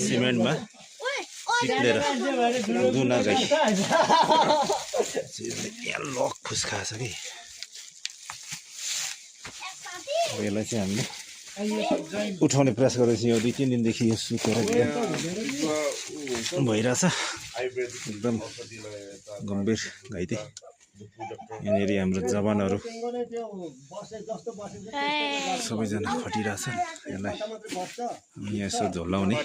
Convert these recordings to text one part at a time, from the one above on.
सिमेन्टमा चिप्लेर दुना गाई यहाँ लक फुस्का छ कि यसलाई चाहिँ हामीले उठाउने प्रयास गरेको छौँ। 2-3 दिनदेखि यो सुतेर भइरहेछ। एकदम गम्भीर घाइते। यहाँनिर हाम्रो जवानहरू सबैजना खटिरहेछ। यसलाई यहाँ यसो झोलाउने,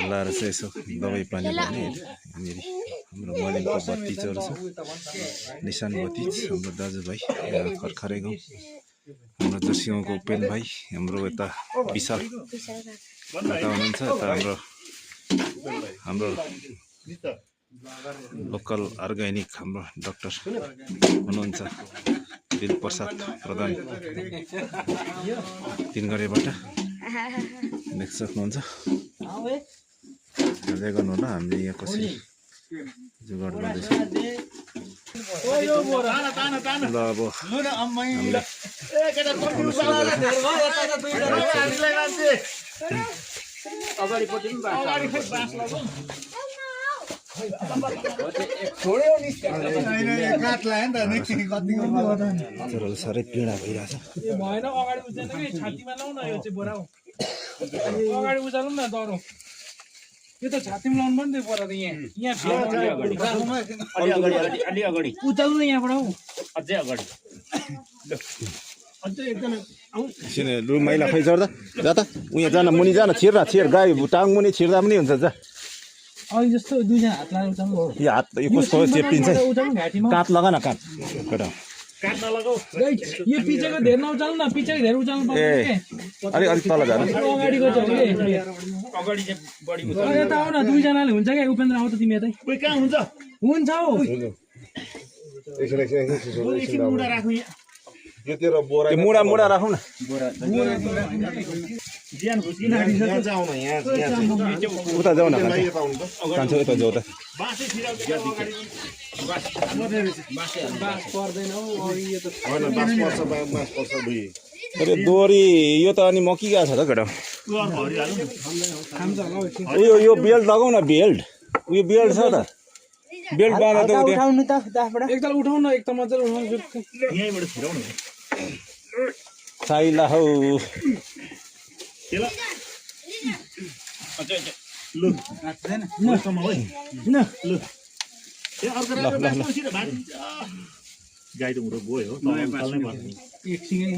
झोलाएर चाहिँ यसो दबाई पानी गर्ने। यहाँनिर हाम्रो मलिनको भतिजहरू छ, निशान भतिज हाम्रो दाजुभाइ खरखरे गाउँ, हाम्रो जर्सीगाउँको उपेन भाइ, हाम्रो यता विशाल यता हुनुहुन्छ, यता हाम्रो लोकल अर्ग्यानिक हाम्रो डाक्टर हुनुहुन्छ दिल प्रसाद प्रधान तिनगढेबाट देख्न सक्नुहुन्छ। हेर्दै गर्नु होला हामीले यहाँ कसरी जुगाड गर्दैछ। ल अब साह्रै पीडा भइरहेछ। यो त छातीमा लाउनु पनि पर्यो त यहाँ उचाल्नु यहाँबाट हौ अझै अगाडि लु मैला खै चढ्दा जा त उहाँ जान मुनि जान छिर गाई टाङ मुनि छिर्दा पनि हुन्छ। जा अहिले जस्तो दुईजना हात लगाएर उचाल्नु हो। यो हात यो कस्तो चेप्टिन्छ। काट लगा न काट केटा काट नलगाऊ। यो पिछेको धेर नउचाल्नु न, पिछेको धेर उचाल्नु पर्छ। अलिक तल जानु। अगाडिको चाहिँ अगाडि चाहिँ बढी यता आऊ न, दुईजनाले हुन्छ क्या। उपेन्द्र आऊ त तिमी यतै। कहाँ हुन्छ हुन्छ हौ मुडा राखौ न। उता जाऊ न कान्छ यता जाऊ त। अरे दोरी यो त अनि मकी गएको छ त केटा। यो बेल्ट लगाऊ न, बेल्ट उयो बेल्ट छ त, बेल्ट बाँधा त उठाउनु त एकताल उठाउन एक त मजाले उठाउनु यहीँबाट छिराउनु साइला हौ लु गाई त हुँदो गयो एकछिन